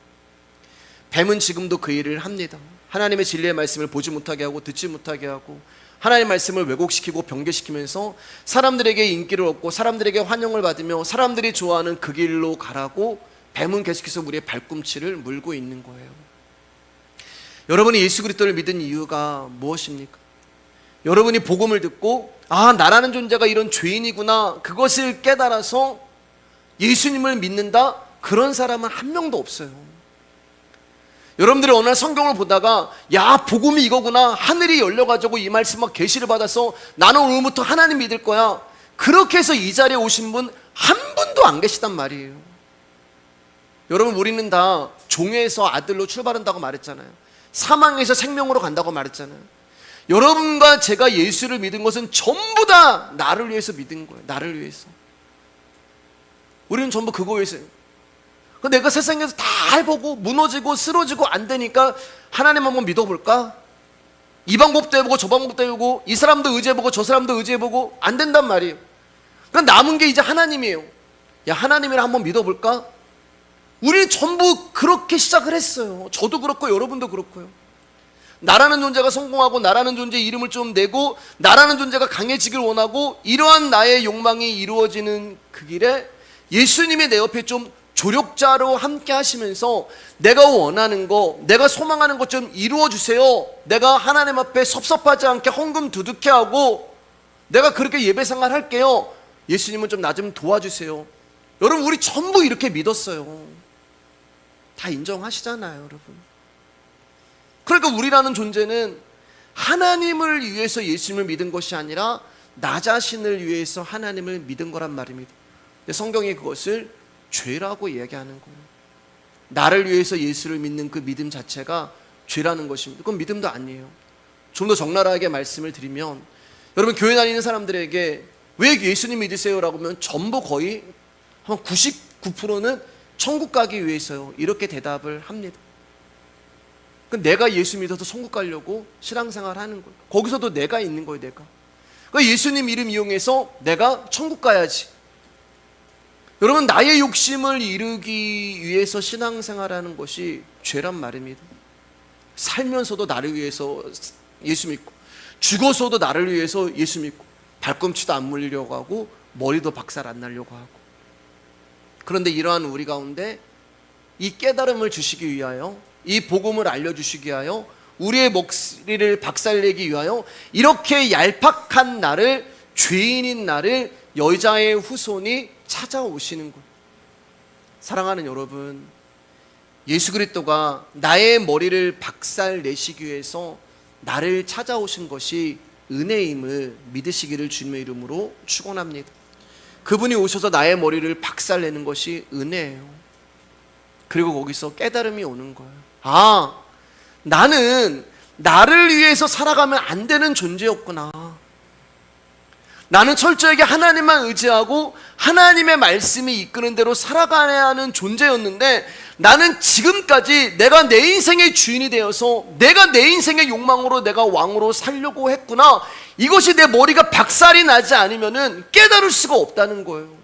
뱀은 지금도 그 일을 합니다. 하나님의 진리의 말씀을 보지 못하게 하고 듣지 못하게 하고 하나님의 말씀을 왜곡시키고 변개시키면서 사람들에게 인기를 얻고 사람들에게 환영을 받으며 사람들이 좋아하는 그 길로 가라고 뱀은 계속해서 우리의 발꿈치를 물고 있는 거예요. 여러분이 예수 그리스도를 믿은 이유가 무엇입니까? 여러분이 복음을 듣고 나라는 존재가 이런 죄인이구나, 그것을 깨달아서 예수님을 믿는다, 그런 사람은 한 명도 없어요. 여러분들이 어느 날 성경을 보다가 야, 복음이 이거구나, 하늘이 열려가지고 이 말씀 막 계시를 받아서 나는 오늘부터 하나님 믿을 거야, 그렇게 해서 이 자리에 오신 분 한 분도 안 계시단 말이에요. 여러분, 우리는 다 종에서 아들로 출발한다고 말했잖아요. 사망에서 생명으로 간다고 말했잖아요. 여러분과 제가 예수를 믿은 것은 전부 다 나를 위해서 믿은 거예요. 나를 위해서. 우리는 전부 그거 위해서. 내가 세상에서 다 해보고 무너지고 쓰러지고 안 되니까 하나님 한번 믿어볼까? 이 방법도 해보고 저 방법도 해보고 이 사람도 의지해보고 저 사람도 의지해보고 안 된단 말이에요. 그러니까 남은 게 이제 하나님이에요. 야, 하나님이랑 한번 믿어볼까? 우리 전부 그렇게 시작을 했어요. 저도 그렇고 여러분도 그렇고요. 나라는 존재가 성공하고 나라는 존재의 이름을 좀 내고 나라는 존재가 강해지길 원하고, 이러한 나의 욕망이 이루어지는 그 길에 예수님이 내 옆에 좀 조력자로 함께 하시면서 내가 원하는 거, 내가 소망하는 것 좀 이루어 주세요. 내가 하나님 앞에 섭섭하지 않게 헌금 두둑해 하고 내가 그렇게 예배 생활 할게요. 예수님은 좀 나 좀 도와주세요. 여러분, 우리 전부 이렇게 믿었어요. 다 인정하시잖아요, 여러분. 그러니까 우리라는 존재는 하나님을 위해서 예수님을 믿은 것이 아니라 나 자신을 위해서 하나님을 믿은 거란 말입니다. 근데 성경이 그것을 죄라고 이야기하는 거예요. 나를 위해서 예수를 믿는 그 믿음 자체가 죄라는 것입니다. 그건 믿음도 아니에요. 좀 더 적나라하게 말씀을 드리면, 여러분, 교회 다니는 사람들에게 왜 예수님 믿으세요? 라고 하면 전부 거의 한 99%는 천국 가기 위해서요, 이렇게 대답을 합니다. 내가 예수 믿어서 천국 가려고 신앙생활 하는 거예요. 거기서도 내가 있는 거예요, 내가. 그러니까 예수님 이름 이용해서 내가 천국 가야지. 여러분, 나의 욕심을 이루기 위해서 신앙생활하는 것이 죄란 말입니다. 살면서도 나를 위해서 예수 믿고, 죽어서도 나를 위해서 예수 믿고, 발꿈치도 안 물리려고 하고 머리도 박살 안 나려고 하고. 그런데 이러한 우리 가운데 이 깨달음을 주시기 위하여, 이 복음을 알려주시기 위하여, 우리의 목소리를 박살내기 위하여 이렇게 얄팍한 나를, 죄인인 나를 여자의 후손이 찾아오시는 것. 사랑하는 여러분, 예수 그리스도가 나의 머리를 박살내시기 위해서 나를 찾아오신 것이 은혜임을 믿으시기를 주님의 이름으로 축원합니다. 그분이 오셔서 나의 머리를 박살내는 것이 은혜예요. 그리고 거기서 깨달음이 오는 거예요. 아, 나는 나를 위해서 살아가면 안 되는 존재였구나. 나는 철저하게 하나님만 의지하고 하나님의 말씀이 이끄는 대로 살아가야 하는 존재였는데, 나는 지금까지 내가 내 인생의 주인이 되어서 내가 내 인생의 욕망으로 내가 왕으로 살려고 했구나. 이것이 내 머리가 박살이 나지 않으면은 깨달을 수가 없다는 거예요.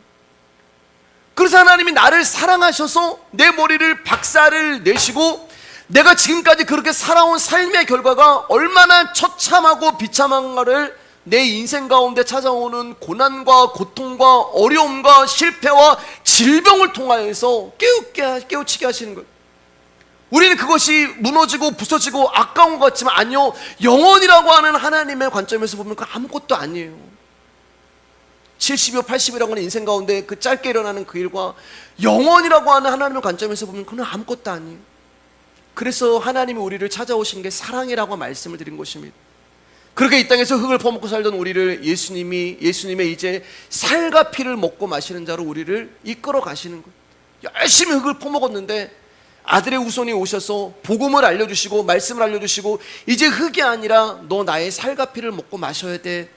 그래서 하나님이 나를 사랑하셔서 내 머리를 박살을 내시고, 내가 지금까지 그렇게 살아온 삶의 결과가 얼마나 처참하고 비참한가를 내 인생 가운데 찾아오는 고난과 고통과 어려움과 실패와 질병을 통하여서 깨우치게 하시는 거예요. 우리는 그것이 무너지고 부서지고 아까운 것 같지만, 아니요, 영원이라고 하는 하나님의 관점에서 보면 그 아무것도 아니에요. 70이요 80이라고 하는 인생 가운데 그 짧게 일어나는 그 일과 영원이라고 하는 하나님의 관점에서 보면 그건 아무것도 아니에요. 그래서 하나님이 우리를 찾아오신 게 사랑이라고 말씀을 드린 것입니다. 그렇게 이 땅에서 흙을 퍼먹고 살던 우리를 예수님의 이제 살과 피를 먹고 마시는 자로 우리를 이끌어 가시는 거예요. 열심히 흙을 퍼먹었는데 아들의 후손이 오셔서 복음을 알려주시고 말씀을 알려주시고, 이제 흙이 아니라 너 나의 살과 피를 먹고 마셔야 돼.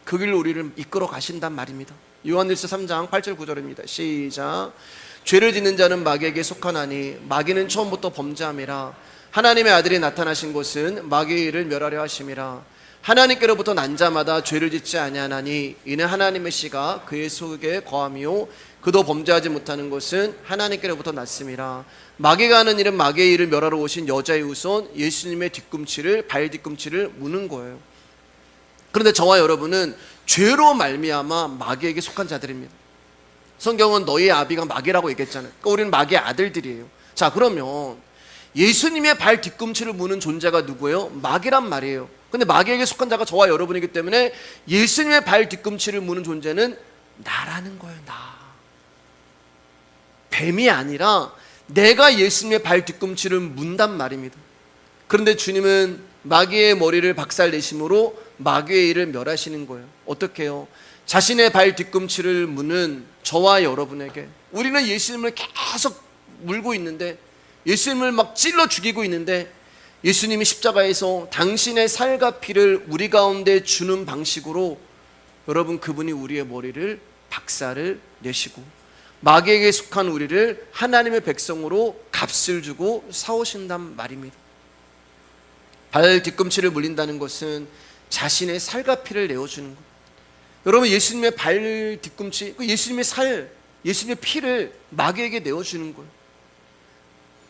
그 길로 우리를 이끌어 가신단 말입니다. 요한일서 3장 8절 9절입니다. 시작. 죄를 짓는 자는 마귀에게 속하나니 마귀는 처음부터 범죄함이라. 하나님의 아들이 나타나신 것은 마귀의 일을 멸하려 하심이라. 하나님께로부터 난 자마다 죄를 짓지 아니하나니 이는 하나님의 씨가 그의 속에 거함이요 그도 범죄하지 못하는 것은 하나님께로부터 났음이라. 마귀가 하는 일은 마귀의 일을 멸하러 오신 여자의 후손 예수님의 뒤꿈치를, 발 뒤꿈치를 무는 거예요. 그런데 저와 여러분은 죄로 말미암아 마귀에게 속한 자들입니다. 성경은 너희의 아비가 마귀라고 얘기했잖아요. 그러니까 우리는 마귀의 아들들이에요. 자, 그러면 예수님의 발 뒤꿈치를 무는 존재가 누구예요? 마귀란 말이에요. 근데 마귀에게 속한 자가 저와 여러분이기 때문에 예수님의 발 뒤꿈치를 무는 존재는 나라는 거예요. 나. 뱀이 아니라 내가 예수님의 발 뒤꿈치를 문단 말입니다. 그런데 주님은 마귀의 머리를 박살내심으로 마귀의 일을 멸하시는 거예요. 어떻게 해요? 자신의 발 뒤꿈치를 무는 저와 여러분에게, 우리는 예수님을 계속 물고 있는데, 예수님을 막 찔러 죽이고 있는데, 예수님이 십자가에서 당신의 살과 피를 우리 가운데 주는 방식으로, 여러분, 그분이 우리의 머리를 박살을 내시고 마귀에게 속한 우리를 하나님의 백성으로 값을 주고 사오신단 말입니다. 발 뒤꿈치를 물린다는 것은 자신의 살과 피를 내어주는 것. 여러분, 예수님의 발 뒤꿈치, 예수님의 살, 예수님의 피를 마귀에게 내어주는 거예요.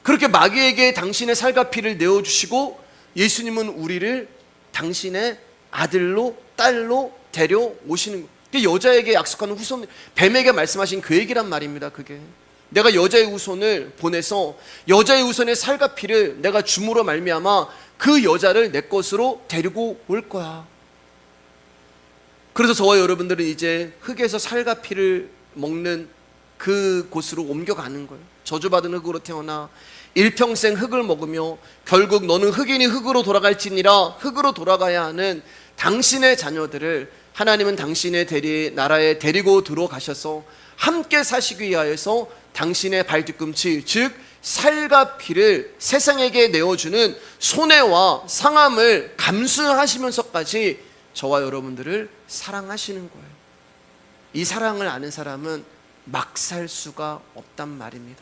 그렇게 마귀에게 당신의 살과 피를 내어주시고, 예수님은 우리를 당신의 아들로, 딸로 데려오시는 거예요. 여자에게 약속하는 후손, 뱀에게 말씀하신 그 얘기란 말입니다. 그게 내가 여자의 후손을 보내서 여자의 후손의 살과 피를 내가 줌으로 말미암아 그 여자를 내 것으로 데리고 올 거야. 그래서 저와 여러분들은 이제 흙에서 살과 피를 먹는 그 곳으로 옮겨가는 거예요. 저주받은 흙으로 태어나 일평생 흙을 먹으며 결국 너는 흙이니 흙으로 돌아갈지니라 흙으로 돌아가야 하는 당신의 자녀들을 하나님은 당신의 나라에 데리고 들어가셔서 함께 사시기 위하여서 당신의 발 뒤꿈치, 즉 살과 피를 세상에게 내어주는 손해와 상함을 감수하시면서까지 저와 여러분들을 사랑하시는 거예요. 이 사랑을 아는 사람은 막 살 수가 없단 말입니다.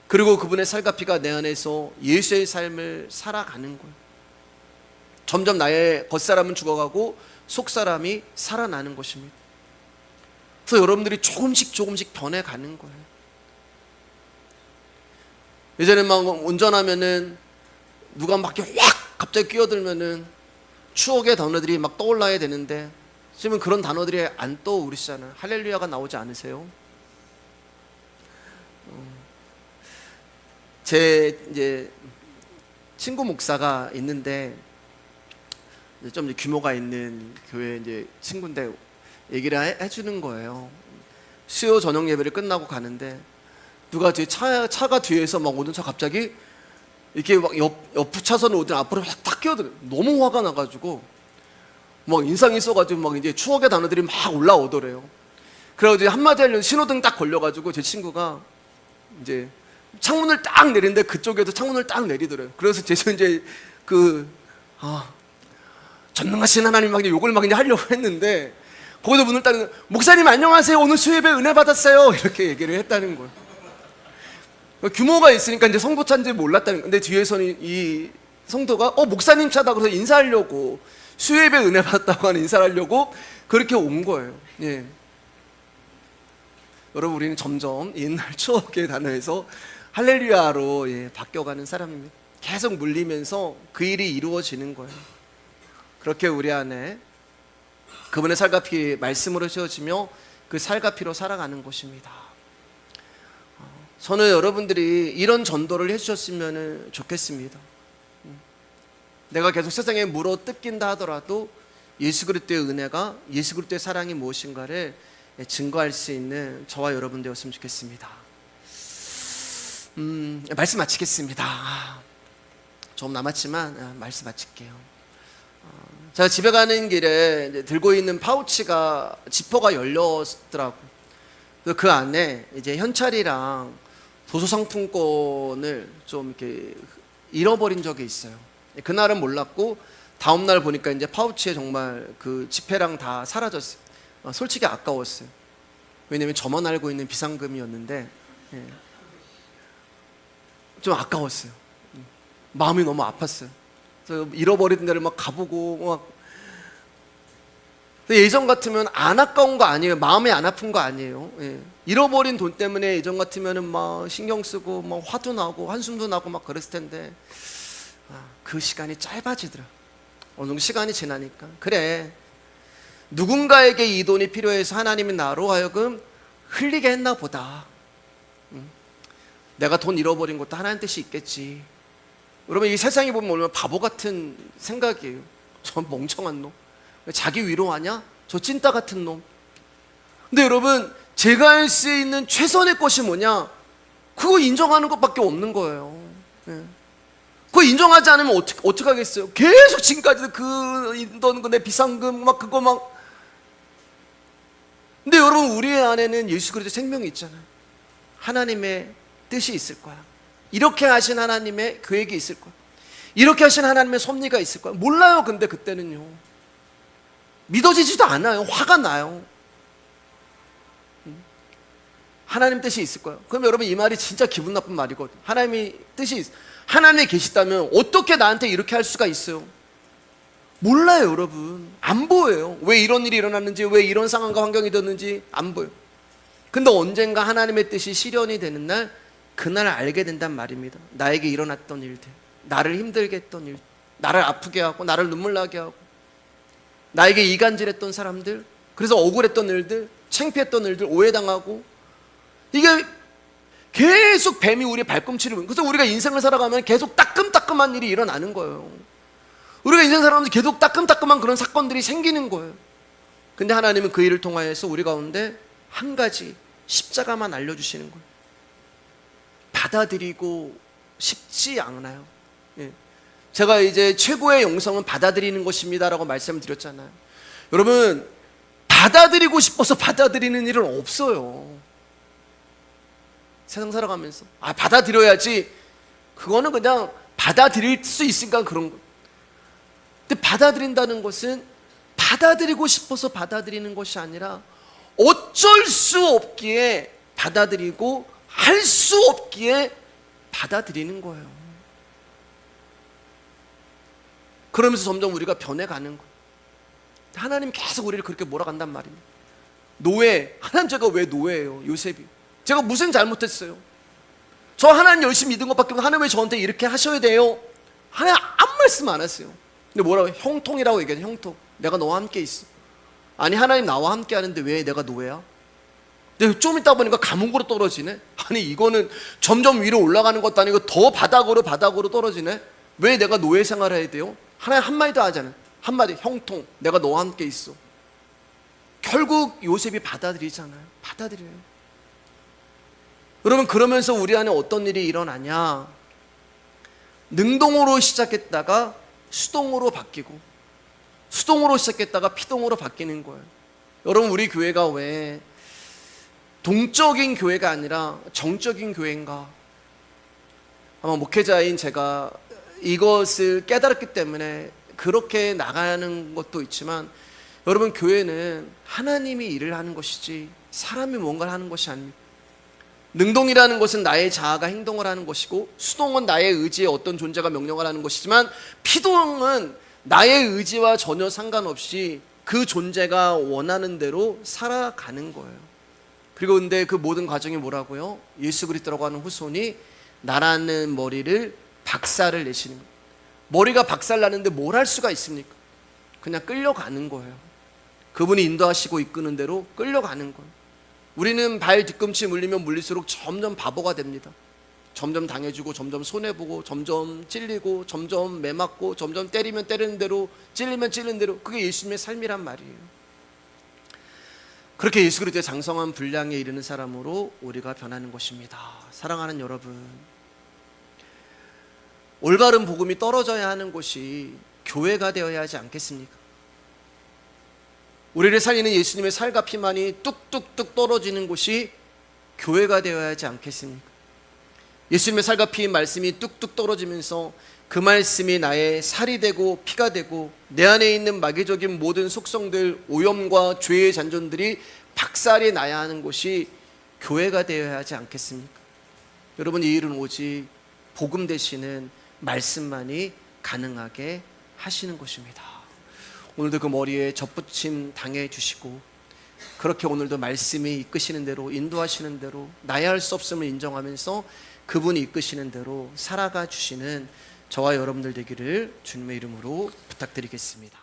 그리고 그분의 살과 피가 내 안에서 예수의 삶을 살아가는 거예요. 점점 나의 겉사람은 죽어가고 속사람이 살아나는 것입니다. 그래서 여러분들이 조금씩 변해가는 거예요. 예전에 막 운전하면은 누가 막 이렇게 확 갑자기 끼어들면은 추억의 단어들이 막 떠올라야 되는데 지금 그런 단어들이 안 떠오르시잖아요. 할렐루야가 나오지 않으세요? 제 이제 친구 목사가 있는데 좀 이제 규모가 있는 교회 이제 친구인데 얘기를 해주는 거예요. 수요 저녁 예배를 끝나고 가는데 누가 뒤에 차가 뒤에서 막 오는 차 갑자기 이렇게 막 옆 차선을 오더니 앞으로 딱 끼어들어요. 너무 화가 나가지고 막 인상이 써가지고 막 이제 추억의 단어들이 막 올라오더래요. 그래가지고 한마디 하려는 신호등 딱 걸려가지고 제 친구가 이제 창문을 딱 내리는데 그쪽에도 창문을 딱 내리더래요. 그래서 제가 이제 전능하신 하나님 막 욕을 막 이제 하려고 했는데 거기서 문을 딱 목사님 안녕하세요. 오늘 수요예배 은혜 받았어요. 이렇게 얘기를 했다는 거예요. 규모가 있으니까 이제 성도 차인지 몰랐다는 거예요. 근데 뒤에서는 이 성도가 목사님 차다 그래서 인사하려고 수요예배 은혜 받았다고 하는 인사를 하려고 그렇게 온 거예요. 예. 여러분 우리는 점점 옛날 추억의 단어에서 할렐루야로 바뀌어가는 사람입니다. 계속 물리면서 그 일이 이루어지는 거예요. 그렇게 우리 안에 그분의 살과 피 말씀으로 채워지며 그 살과 피로 살아가는 것입니다. 저는 여러분들이 이런 전도를 해주셨으면 좋겠습니다. 내가 계속 세상에 물어 뜯긴다 하더라도 예수 그리스도의 은혜가 예수 그리스도의 사랑이 무엇인가를 증거할 수 있는 저와 여러분 되었으면 좋겠습니다. 말씀 마치겠습니다. 조금 남았지만 말씀 마칠게요. 제가 집에 가는 길에 들고 있는 파우치가 지퍼가 열렸더라고요. 그 안에 이제 현찰이랑 도서상품권을 좀 이렇게 잃어버린 적이 있어요. 그날은 몰랐고 다음날 보니까 이제 파우치에 정말 그 지폐랑 다 사라졌어요. 솔직히 아까웠어요. 왜냐면 저만 알고 있는 비상금이었는데 좀 아까웠어요. 마음이 너무 아팠어요. 그래서 잃어버린 데를 막 가보고 막. 예전 같으면 안 아까운 거 아니에요. 마음이 안 아픈 거 아니에요. 잃어버린 돈 때문에 예전 같으면은 막 신경 쓰고 막 화도 나고 한숨도 나고 막 그랬을 텐데 그 시간이 짧아지더라. 어느 정도 시간이 지나니까 그래 누군가에게 이 돈이 필요해서 하나님이 나로 하여금 흘리게 했나 보다. 내가 돈 잃어버린 것도 하나님 뜻이 있겠지. 여러분 이 세상에 보면 얼마나 바보 같은 생각이에요. 저 멍청한 놈 자기 위로하냐? 저 찐따 같은 놈. 근데 여러분 제가 할 수 있는 최선의 것이 뭐냐? 그거 인정하는 것밖에 없는 거예요. 그거 인정하지 않으면 어떻게 하겠어요? 계속 지금까지도 그 내 비상금 막 그거 막. 근데 여러분 우리 안에는 예수 그리스도 생명이 있잖아요. 하나님의 뜻이 있을 거야. 이렇게 하신 하나님의 계획이 있을 거야. 이렇게 하신 하나님의 섭리가 있을 거야. 몰라요. 근데 그때는요 믿어지지도 않아요. 화가 나요. 하나님 뜻이 있을 거예요. 그럼 여러분 이 말이 진짜 기분 나쁜 말이거든요. 하나님이 계시다면 어떻게 나한테 이렇게 할 수가 있어요? 몰라요. 여러분 안 보여요. 왜 이런 일이 일어났는지, 왜 이런 상황과 환경이 됐는지 안 보여요. 근데 언젠가 하나님의 뜻이 실현이 되는 날, 그날 알게 된단 말입니다. 나에게 일어났던 일들, 나를 힘들게 했던 일, 나를 아프게 하고 나를 눈물 나게 하고 나에게 이간질했던 사람들, 그래서 억울했던 일들, 창피했던 일들, 오해당하고, 이게 계속 뱀이 우리 발꿈치를, 그래서 우리가 인생을 살아가면 계속 따끔따끔한 일이 일어나는 거예요. 우리가 인생 살아가면서 계속 따끔따끔한 그런 사건들이 생기는 거예요. 근데 하나님은 그 일을 통하여서 우리 가운데 한 가지 십자가만 알려주시는 거예요. 받아들이고 싶지 않아요. 예. 제가 이제 최고의 영성은 받아들이는 것입니다라고 말씀을 드렸잖아요. 여러분, 받아들이고 싶어서 받아들이는 일은 없어요. 세상 살아가면서 받아들여야지, 그거는 그냥 받아들일 수 있으니까 그런 거. 근데 받아들인다는 것은 받아들이고 싶어서 받아들이는 것이 아니라 어쩔 수 없기에 받아들이고 할 수 없기에 받아들이는 거예요. 그러면서 점점 우리가 변해가는 거예요. 하나님 계속 우리를 그렇게 몰아간단 말입니다. 노예, 하나님 제가 왜 노예예요? 요셉이 제가 무슨 잘못했어요? 저 하나님 열심히 믿은 것밖에 없는데 하나님 왜 저한테 이렇게 하셔야 돼요? 하나님 아무 말씀 안 했어요. 근데 뭐라고? 형통이라고 얘기해요. 형통. 내가 너와 함께 있어. 아니, 하나님 나와 함께 하는데 왜 내가 노예야? 근데 좀 있다 보니까 감옥으로 떨어지네. 아니, 이거는 점점 위로 올라가는 것도 아니고 더 바닥으로 떨어지네. 왜 내가 노예 생활을 해야 돼요? 하나님 한마디도 하잖아요. 한마디, 형통. 내가 너와 함께 있어. 결국 요셉이 받아들이잖아요. 받아들여요. 여러분, 그러면서 우리 안에 어떤 일이 일어나냐? 능동으로 시작했다가 수동으로 바뀌고, 수동으로 시작했다가 피동으로 바뀌는 거예요. 여러분, 우리 교회가 왜 동적인 교회가 아니라 정적인 교회인가? 아마 목회자인 제가 이것을 깨달았기 때문에 그렇게 나가는 것도 있지만, 여러분, 교회는 하나님이 일을 하는 것이지 사람이 뭔가를 하는 것이 아닙니다. 능동이라는 것은 나의 자아가 행동을 하는 것이고, 수동은 나의 의지에 어떤 존재가 명령을 하는 것이지만, 피동은 나의 의지와 전혀 상관없이 그 존재가 원하는 대로 살아가는 거예요. 그리고 근데 그 모든 과정이 뭐라고요? 예수 그리스도라고 하는 후손이 나라는 머리를 박살을 내시는 거예요. 머리가 박살 나는데 뭘 할 수가 있습니까? 그냥 끌려가는 거예요. 그분이 인도하시고 이끄는 대로 끌려가는 거예요. 우리는 발 뒤꿈치 물리면 물릴수록 점점 바보가 됩니다. 점점 당해주고, 점점 손해보고, 점점 찔리고, 점점 매맞고, 점점 때리면 때리는 대로, 찔리면 찔리는 대로. 그게 예수님의 삶이란 말이에요. 그렇게 예수 그리스도의 장성한 분량에 이르는 사람으로 우리가 변하는 것입니다. 사랑하는 여러분, 올바른 복음이 떨어져야 하는 곳이 교회가 되어야 하지 않겠습니까? 우리를 살리는 예수님의 살과 피만이 뚝뚝뚝 떨어지는 곳이 교회가 되어야 하지 않겠습니까? 예수님의 살과 피의 말씀이 뚝뚝 떨어지면서 그 말씀이 나의 살이 되고 피가 되고, 내 안에 있는 마귀적인 모든 속성들, 오염과 죄의 잔존들이 박살이 나야 하는 곳이 교회가 되어야 하지 않겠습니까? 여러분, 이 일은 오직 복음 되시는 말씀만이 가능하게 하시는 것입니다. 오늘도 그 머리에 젖붙임 당해 주시고, 그렇게 오늘도 말씀이 이끄시는 대로, 인도하시는 대로, 나야 할 수 없음을 인정하면서 그분이 이끄시는 대로 살아가 주시는 저와 여러분들 되기를 주님의 이름으로 부탁드리겠습니다.